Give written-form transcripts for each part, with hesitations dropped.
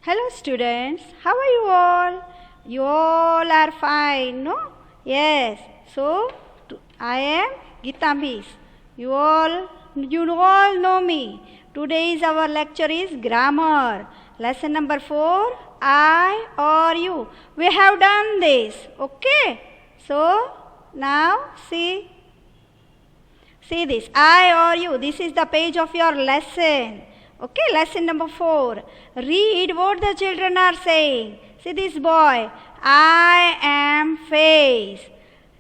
Hello students, how are you all? You all are fine, no? Yes. So, I am Geeta Miss. You all know me. Today's our lecture is grammar. Lesson number 4, I or you. We have done this, okay? So, now see this, I or you. This is the page of your lesson. Okay, lesson number 4. Read what the children are saying. See this boy, I am face.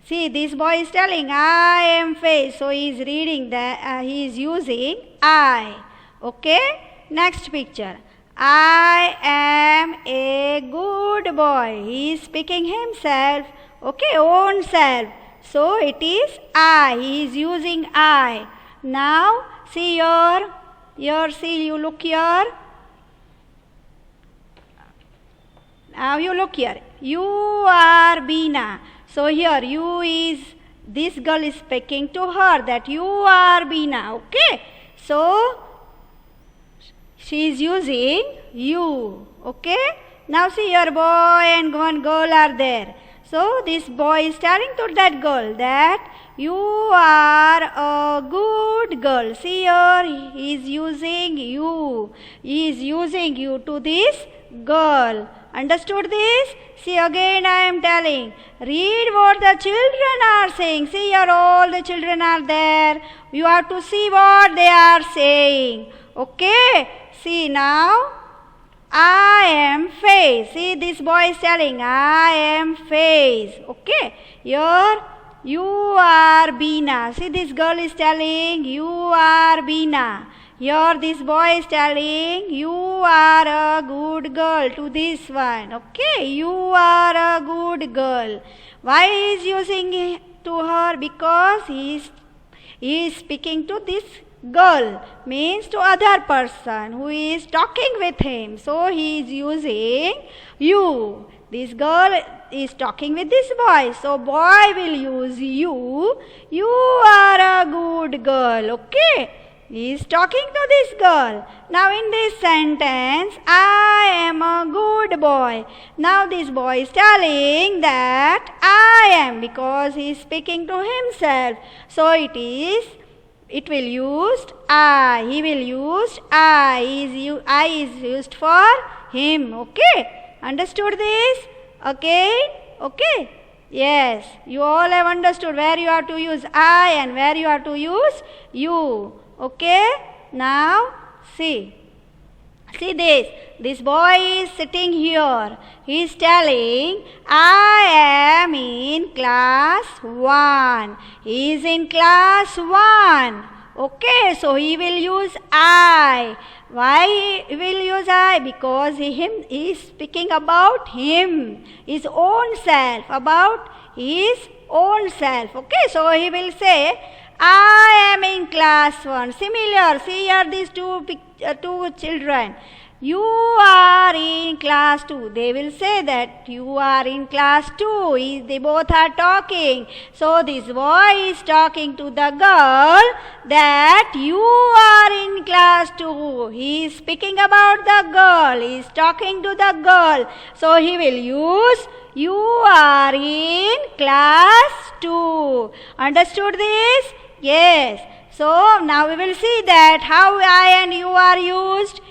See, this boy is telling, I am face. So, he is reading that, he is using I. Okay, next picture. I am a good boy. He is speaking himself, okay, own self. So, it is I. He is using I. Now, see see, you look here. Now you look here. You are Beena. So here you is, this girl is speaking to her that you are Beena. Okay. So she is using you. Okay. Now see, your boy and one girl are there. So this boy is telling to that girl that you are a good girl. See here, he is using you. He is using you to this girl. Understood this? See, again I am telling. Read what the children are saying. See here, all the children are there. You have to see what they are saying. Okay? See now. I am face. See, this boy is telling, I am face. Okay? Here, you are Beena. See, this girl is telling, you are Beena. Here, this boy is telling, you are a good girl to this one. Okay? You are a good girl. Why he is using to her? Because he is speaking to this girl, means to other person who is talking with him. So he is using you. This girl is talking with this boy. So boy will use you. You are a good girl. Okay. He is talking to this girl. Now in this sentence, I am a good boy. Now this boy is telling that I am, because he is speaking to himself. So it will used I. He will use I. I is used for him. Okay? Understood this? Okay? Yes. You all have understood where you have to use I and where you have to use you. Okay? Now, see this. This boy is sitting here. He is telling, I am in class 1. He is in class 1. Okay, so he will use I. Why he will use I? Because he is speaking about him, his own self, about his own self. Okay, so he will say, I am in class 1. Similar, see here these two children. You are in class 2. They will say that you are in class 2. They both are talking. So this boy is talking to the girl that you are in class 2. He is speaking about the girl. He is talking to the girl. So he will use you are in class 2. Understood this? Yes. So now we will see that how I and you are used.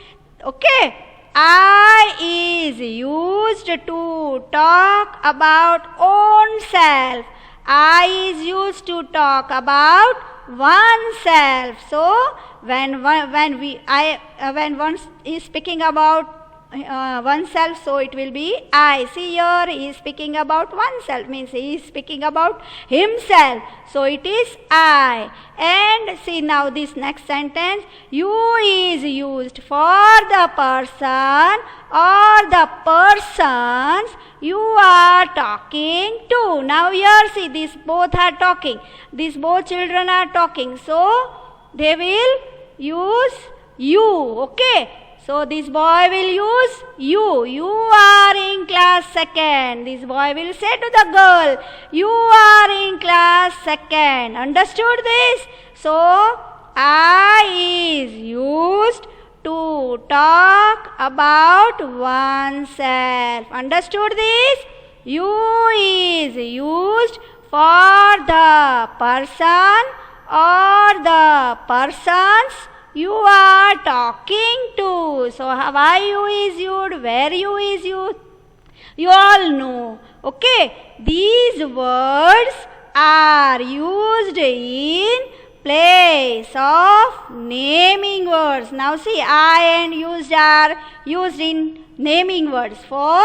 Okay. I is used to talk about own self. I is used to talk about oneself. So when one is speaking about oneself, so it will be I. See here, he is speaking about oneself, means he is speaking about himself. So it is I. And see now this next sentence, you is used for the person or the persons you are talking to. Now here see, these both are talking. These both children are talking. So they will use you. Okay. So this boy will use you. You are in class 2nd. This boy will say to the girl, you are in class 2nd. Understood this? So I is used to talk about oneself. Understood this? You is used for the person or the persons you are talking to. So why you is used, where you is used, you all know. Okay, these words are used in place of naming words. Now see, I and used are used in naming words for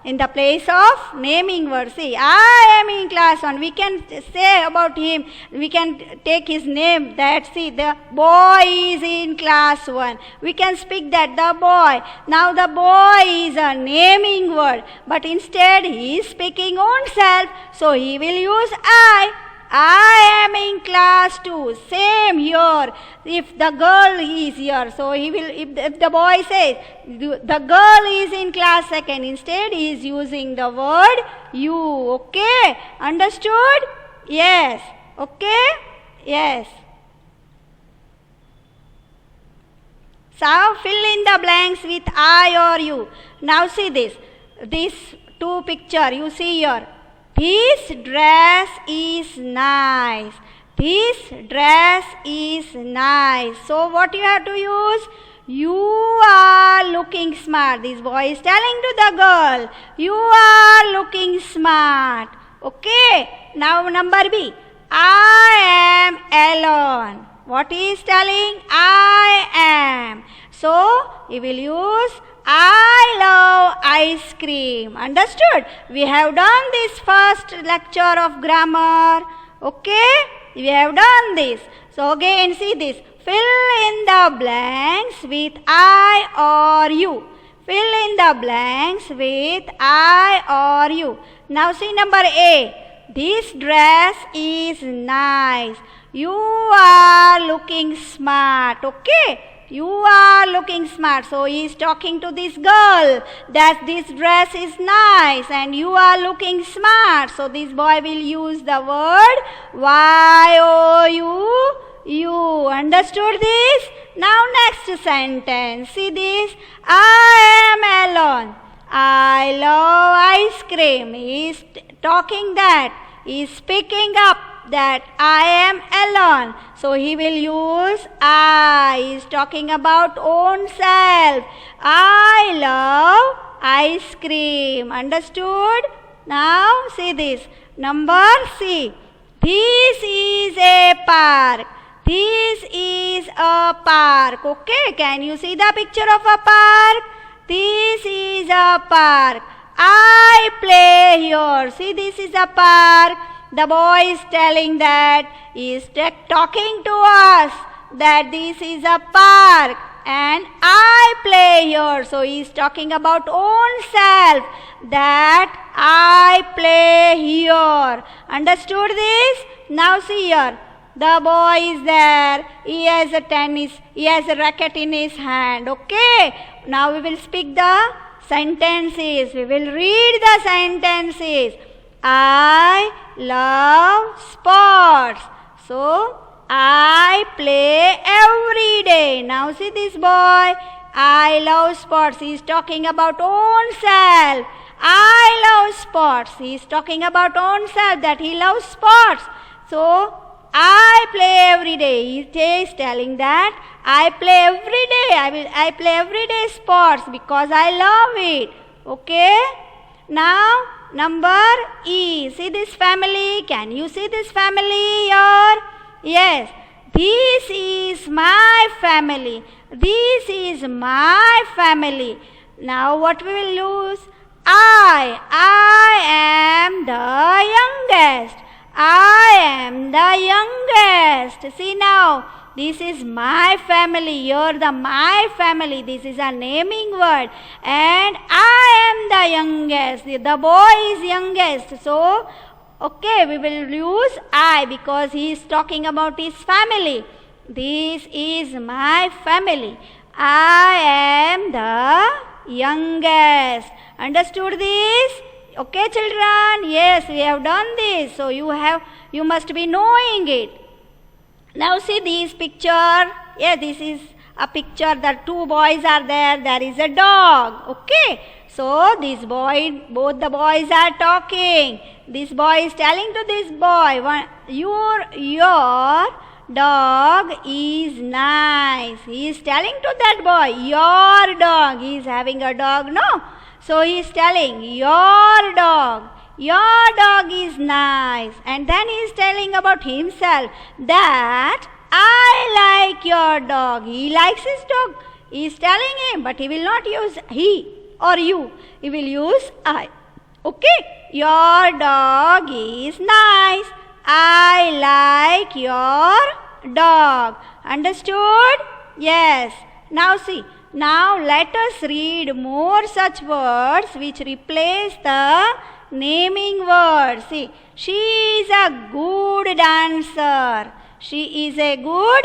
in the place of naming words. See, I am in class 1. We can say about him, we can take his name, that see, the boy is in class 1. We can speak that, the boy. Now the boy is a naming word, but instead he is speaking own self, so he will use I. I am in class 2. Same here. If the girl is here, so he will, if the boy says, the girl is in class 2nd, instead he is using the word you. Okay? Understood? Yes. Okay? Yes. So fill in the blanks with I or you. Now see this. This two picture you see here. This dress is nice. This dress is nice. So what you have to use? You are looking smart. This boy is telling to the girl, you are looking smart. Okay. Now number B. I am alone. What he is telling? I am. So he will use I love ice cream. Understood? We have done this first lecture of grammar. Okay? We have done this. So again see this. Fill in the blanks with I or you. Fill in the blanks with I or you. Now see number A. This dress is nice. You are looking smart. Okay? You are looking smart. So he is talking to this girl that this dress is nice and you are looking smart. So this boy will use the word you. Understood this? Now next sentence. See this. I am alone. I love ice cream. He is talking that. He is speaking up that I am alone. So he will use I. He is talking about own self. I love ice cream. Understood? Now see this. Number C. This is a park. This is a park. Okay, can you see the picture of a park? This is a park. I play here. See, this is a park. The boy is telling that, he is talking to us that this is a park and I play here. So he is talking about own self, that I play here. Understood this? Now see here. The boy is there. He has a racket in his hand. Okay. Now we will speak the sentences. We will read the sentences. I love sports. So I play every day. Now see this boy. I love sports. He is talking about own self. I love sports. He is talking about own self, that he loves sports. So I play every day. He is telling that I play every day. I play every day sports because I love it. Okay. Now number E. See this family. Can you see this family here? Yes. This is my family. This is my family. Now what we will use? I am the youngest. I am the youngest. See now, this is my family. Here the my family. This is a naming word. And I am the youngest. The boy is youngest. So, okay, we will use I because he is talking about his family. This is my family. I am the youngest. Understood this? Okay, children? Yes, we have done this. So you must be knowing it. Now see this picture. Yeah, this is a picture, the two boys are there, there is a dog. Okay. So both the boys are talking. This boy is telling to this boy, your dog is nice. He is telling to that boy, your dog. He is having a dog, no? So he is telling, your dog is nice. And then he is telling about himself that I like your dog. He likes his dog. He is telling him, but he will not use he or you. He will use I. Okay? Your dog is nice. I like your dog. Understood? Yes. Now see. Now let us read more such words which replace the naming word. See, she is a good dancer. She is a good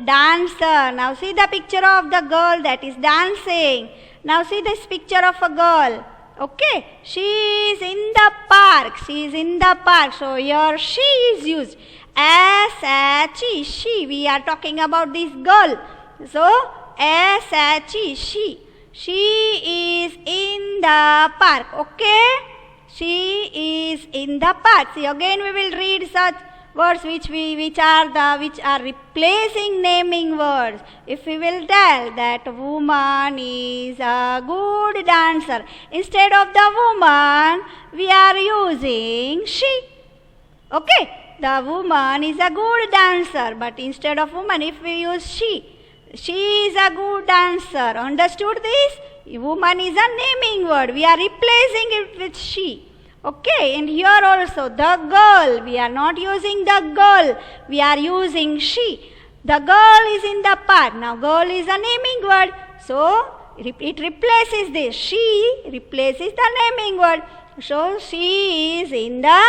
dancer. Now see the picture of the girl that is dancing. Now see this picture of a girl. Okay, she is in the park. She is in the park. So here she is used. S-H-E, she. We are talking about this girl. So S-H-E, she. She is in the park. Okay? She is in the park. See, again we will read such words which are replacing naming words. If we will tell that woman is a good dancer, instead of the woman we are using she. Okay? The woman is a good dancer, but instead of woman if we use she is a good dancer. Understood this? Woman is a naming word. We are replacing it with she. Okay, and here also the girl. We are not using the girl. We are using she. The girl is in the park. Now girl is a naming word. So it replaces this. She replaces the naming word. So she is in the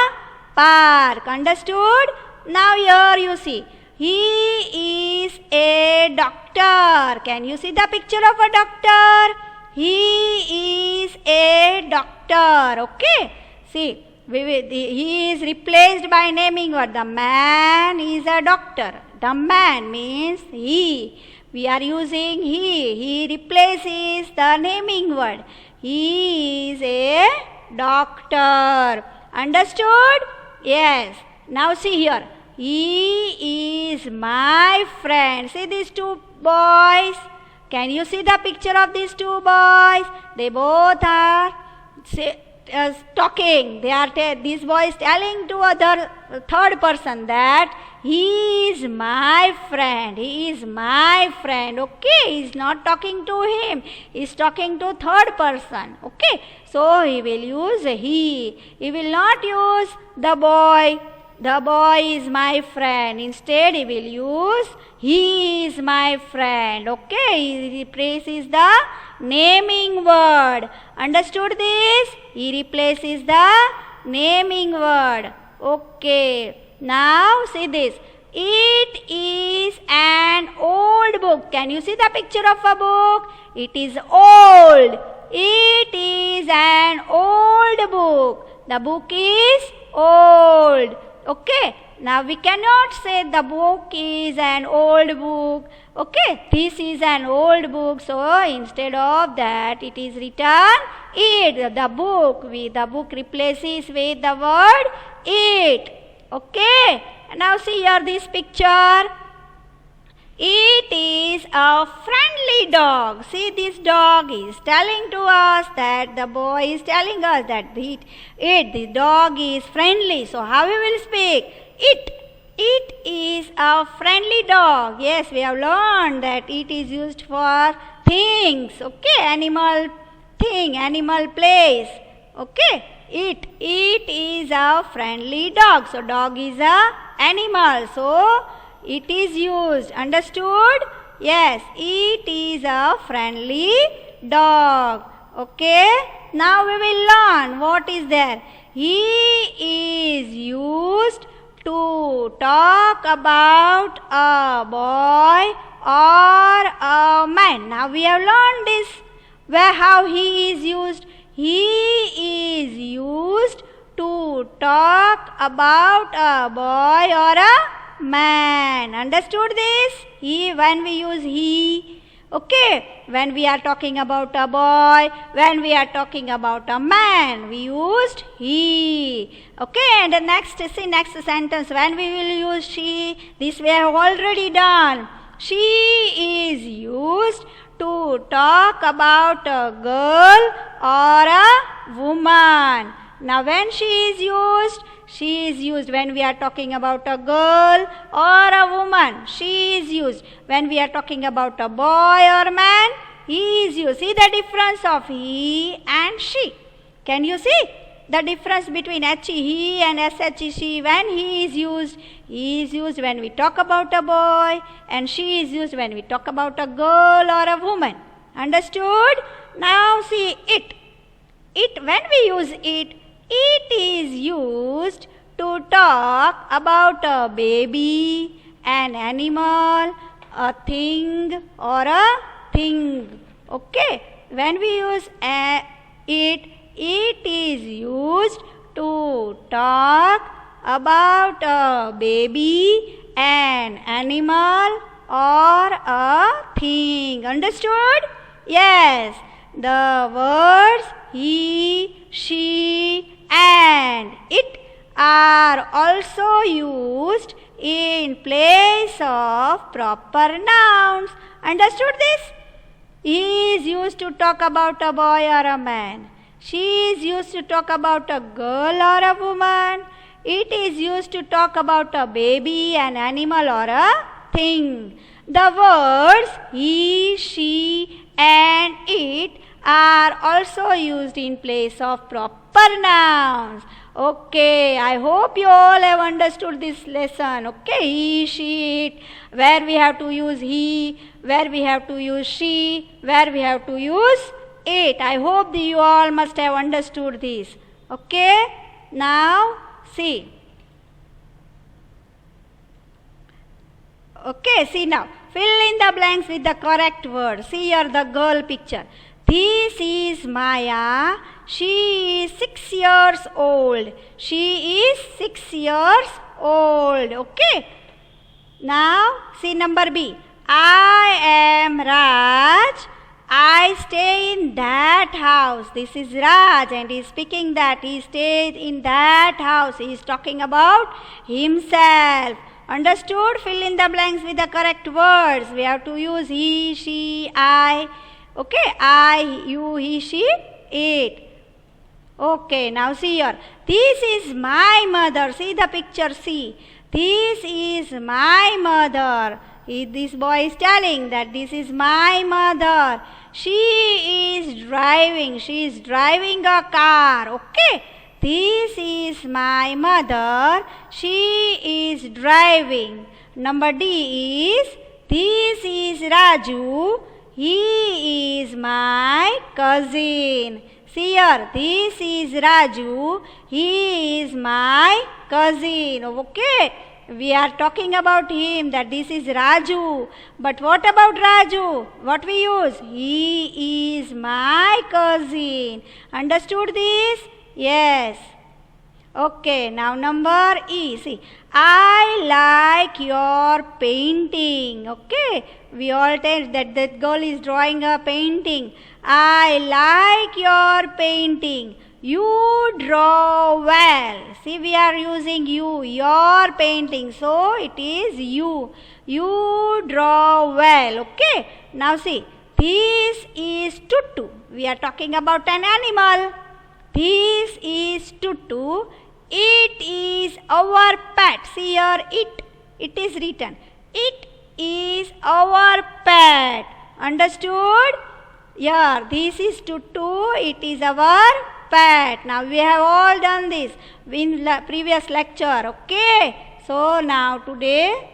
park. Understood? Now here you see. He is a doctor. Can you see the picture of a doctor? He is a doctor. Okay. See, he is replaced by naming word. The man is a doctor. The man means he. We are using he. He replaces the naming word. He is a doctor. Understood? Yes. Now see here. He is my friend. See these two boys. Can you see the picture of these two boys? They both are talking. This boy is telling to third person that he is my friend. He is my friend. Okay, he is not talking to him. He is talking to third person. Okay, so he will use he. He will not use the boy. The boy is my friend. Instead, he will use he is my friend. Okay, he replaces the naming word. Understood this? He replaces the naming word. Okay, now see this. It is an old book. Can you see the picture of a book? It is old. It is an old book. The book is old. Okay, now we cannot say the book is an old book. Okay, this is an old book. So instead of that, it is written it. The book replaces with the word it. Okay, now see here this picture. It is a friendly dog. See, this dog is telling to us that the boy is telling us that the dog is friendly. So how we will speak? It is a friendly dog. Yes, we have learned that it is used for things. Okay, animal thing, animal place. Okay, it is a friendly dog. So dog is a animal. So it is used. Understood? Yes, it is a friendly dog. Okay, now we will learn what is there. He is used to talk about a boy or a man. Now we have learned this, how he is used. He is used to talk about a boy or a man. Understood this? When we use he, Okay, when we are talking about a boy, when we are talking about a man, we used he. Okay, and the next sentence, when we will use she, this we have already done. She is used to talk about a girl or a woman. Now when she is used when we are talking about a girl or a woman. She is used when we are talking about a boy or man. He is used. See the difference of he and she. Can you see the difference between he and she? When he is used when we talk about a boy, and she is used when we talk about a girl or a woman. Understood? Now see it. When we use it is used to talk about a baby, an animal, a thing or a thing. Okay? When we use it is used to talk about a baby, an animal or a thing. Understood? Yes. The words he, she and it are also used in place of proper nouns. Understood this? He is used to talk about a boy or a man. She is used to talk about a girl or a woman. It is used to talk about a baby, an animal or a thing. The words he, she and it are also used in place of proper nouns. Okay, I hope you all have understood this lesson. Okay, he, she, it, where we have to use he, where we have to use she, where we have to use it. I hope that you all must have understood this. Okay, now see. Okay, see now. Fill in the blanks with the correct word. See here the girl picture. This is Maya. She is 6 years old. She is 6 years old. Okay. Now see number B. I am Raj. I stay in that house. This is Raj and he is speaking that he stayed in that house. He is talking about himself. Understood? Fill in the blanks with the correct words. We have to use he, she, I. Okay, I, you, he, she, it. Okay, now see here. This is my mother. See the picture, see. This is my mother. This boy is telling that this is my mother. She is driving. She is driving a car. Okay. This is my mother. She is driving. Number D is, this is Raju. He is my cousin. See here, this is Raju. He is my cousin. Okay, we are talking about him that this is Raju. But what about Raju? What we use? He is my cousin. Understood this? Yes. Okay, now number E. See, I like your painting. Okay, we all tell that girl is drawing a painting. I like your painting. You draw well. See, we are using you, your painting. So, it is you. You draw well. Okay, now see, this is Tutu. We are talking about an animal. This is Tutu. It is our pet. See here, it is written. It is our pet. Understood? Yeah, this is Tutu. It is our pet. Now we have all done this in previous lecture. Okay. So now today.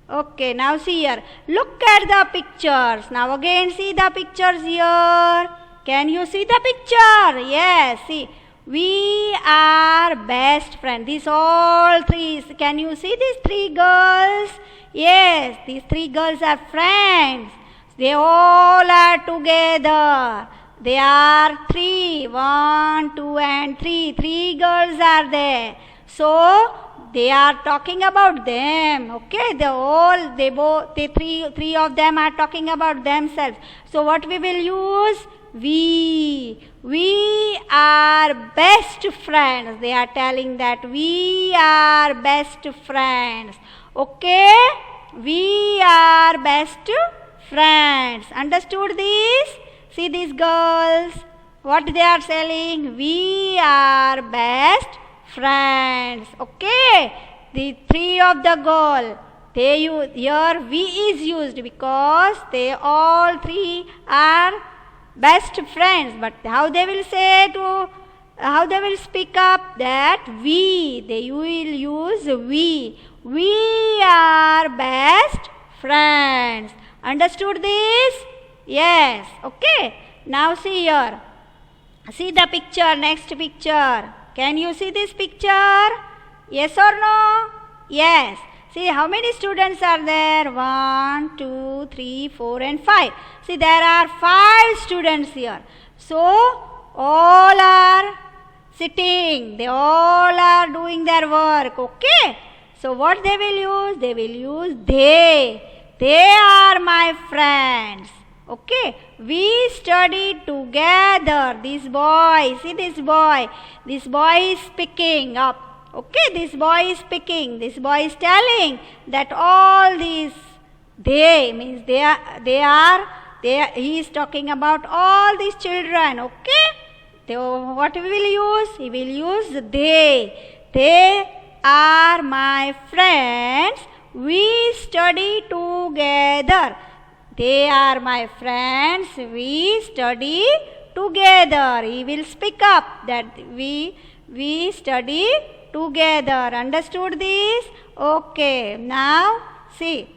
Okay, now see here. Look at the pictures. Now again see the pictures here. Can you see the picture? Yes, see. We are best friends. These all three. Can you see these three girls? Yes, these three girls are friends. They all are together. They are three. 1, 2 and 3. 3 girls are there. So, they are talking about them. Okay, three of them are talking about themselves. So what we will use? We are best friends. They are telling that we are best friends. Okay, we are best friends. Understood this? See these girls, what they are saying? We are best friends. Okay, the three of the girl, they use here we is used because they all three are best friends. But how they will speak up that they will use we are best friends. Understood this? Yes. Okay, now see here, see the picture, next picture. Can you see this picture? Yes or no? Yes. See how many students are there? 1, 2, 3, 4 and 5. See, there are 5 students here. So all are sitting. They all are doing their work. Okay. So what they will use? They will use they. They are my friends. Okay. We study together. This boy. See this boy. This boy is picking up. Okay, this boy is speaking. This boy is telling that all these they means he is talking about all these children. Okay, so what we will use? He will use they. They are my friends. We study together. They are my friends. We study together. He will speak up that we study together. Understood this? Okay, now see.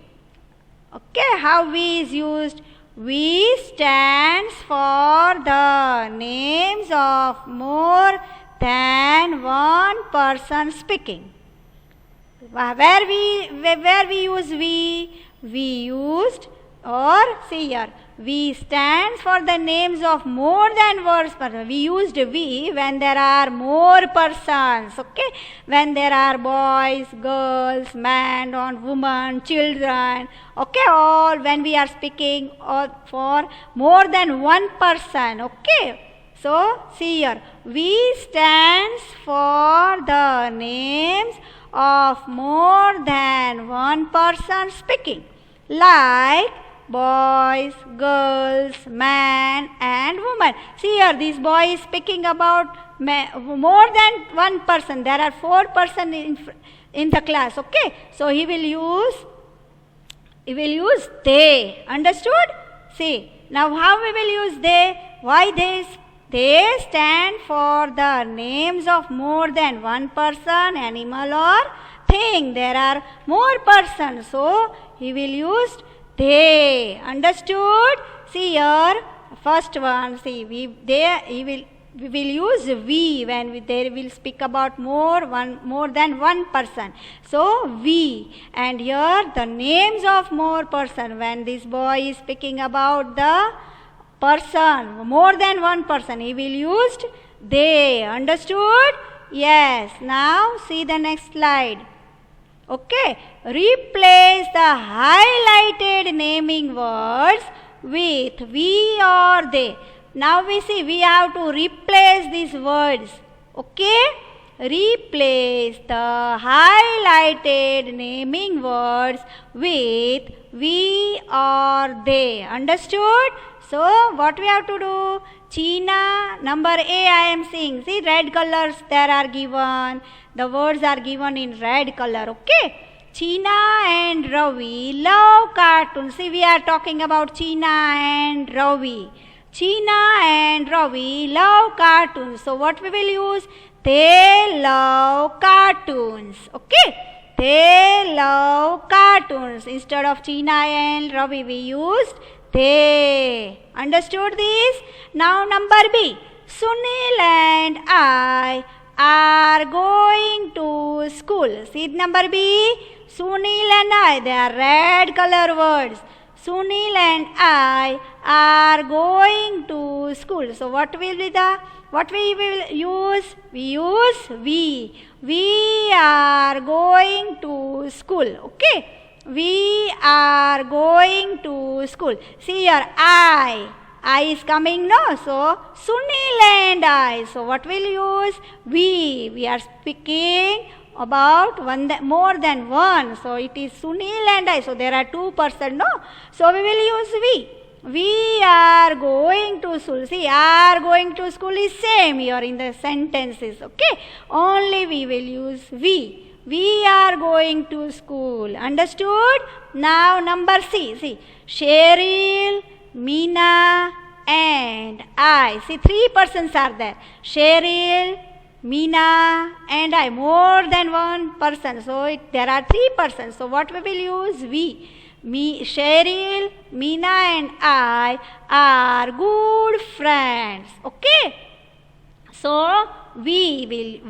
Okay, how we is used? We stands for the names of more than one person speaking. Where we use we used, or see here, we stands for the names of more than one person. We used we when there are more persons. Okay, when there are boys, girls, man or woman, children. Okay, all when we are speaking for more than one person. Okay, so see here, we stands for the names of more than one person speaking, like boys, girls, man and woman. See here, this boy is speaking about more than one person. There are 4 persons in the class. Okay, so he will use they. Understood? See, now how we will use they? Why this? They stand for the names of more than one person, animal or thing. There are more persons, so he will use they. Understood? See here, first one. See, we will use we when they will speak about more than one person. So we, and here the names of more person. When this boy is speaking about the person, more than one person, he will use they. Understood? Yes. Now see the next slide. Okay, replace the highlighted naming words with we or they. Now we see we have to replace these words. Okay, replace the highlighted naming words with we or they. Understood? So what we have to do? China, number A I am seeing. See, red colors there are given. The words are given in red color. Okay. China and Ravi love cartoons. See, we are talking about China and Ravi. China and Ravi love cartoons. So what we will use? They love cartoons. Okay. They love cartoons. Instead of China and Ravi, we used they. Understood this? Now number B. Sunil and I are going to school. See number B. Sunil and I. They are red color words. Sunil and I are going to to school. So what will be what we will use? We use we. We are going to school. Okay. We are going to school. See here, I is coming, no? So, Sunil and I. So, what will use? We are speaking about more than one. So, it is Sunil and I. So, there are two persons, no? So, we will use we. We are going to school. See, are going to school is same here in the sentences. Okay. Only we will use we. We are going to school. Understood? Now number C. See, Cheryl, Meena and I. See, three persons are there. Cheryl, Meena and I. More than one person. So there are three persons. So what we will use? We. Cheryl, Meena and I are good friends. Okay. So we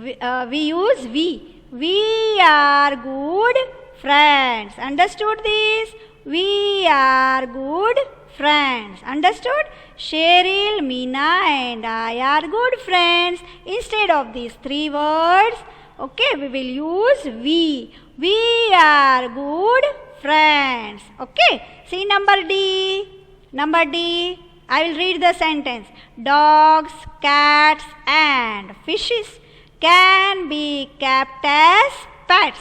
use we. We are good friends. Understood this? We are good friends. Understood? Cheryl, Meena and I are good friends. Instead of these three words, okay, we will use we. We are good friends. Okay. See number D. Number D. I will read the sentence. Dogs, cats and fishes can be kept as pets.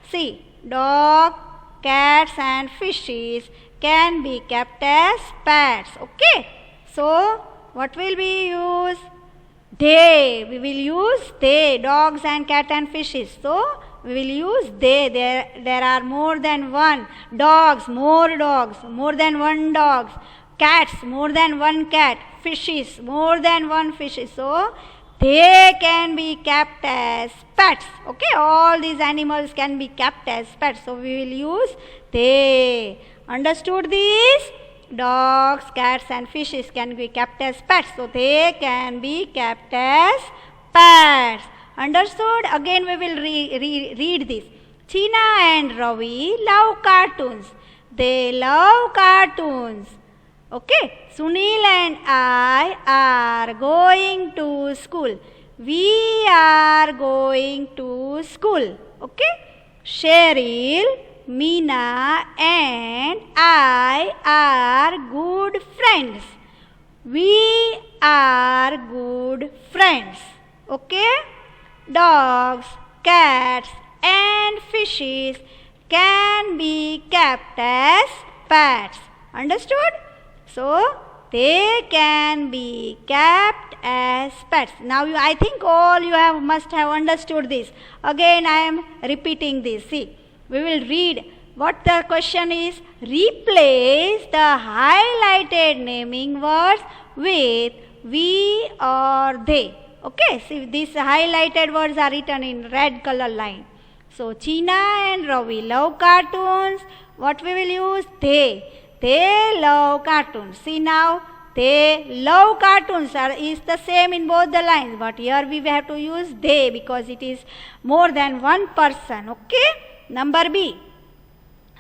See, dog, cats and fishes can be kept as pets. Okay. So, what will we use? They. We will use they. Dogs and cat and fishes. So, we will use they. There are more than one. Dogs, more than one dogs. Cats, more than one cat. Fishes, more than one fishes. So, they can be kept as pets. Okay, all these animals can be kept as pets. So we will use they. Understood this? Dogs, cats and fishes can be kept as pets. So they can be kept as pets. Understood? Again we will read this. China and Ravi love cartoons. They love cartoons. Okay, Sunil and I are going to school. We are going to school. Okay, Cheryl, Meena and I are good friends. We are good friends. Okay, dogs, cats and fishes can be kept as pets. Understood? So, they can be kept as pets. Now, I think all you must have understood this. Again, I am repeating this. See, we will read what the question is. Replace the highlighted naming words with we or they. Okay, see, these highlighted words are written in red color line. So, China and Ravi love cartoons. What we will use? They. They love cartoons. See now, they love cartoons is the same in both the lines. But here we have to use they because it is more than one person. Okay. Number B.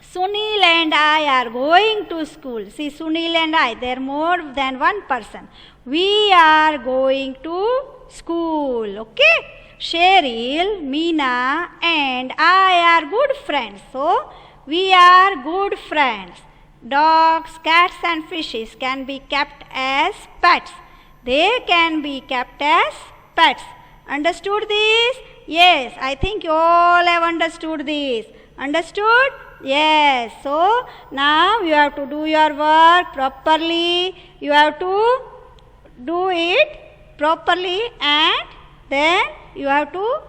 Sunil and I are going to school. See, Sunil and I, they are more than one person. We are going to school. Okay. Cheryl, Meena and I are good friends. So, we are good friends. Dogs, cats and fishes can be kept as pets. They can be kept as pets. Understood this? Yes, I think you all have understood this. Understood? Yes. So, now you have to do your work properly. You have to do it properly and then you have to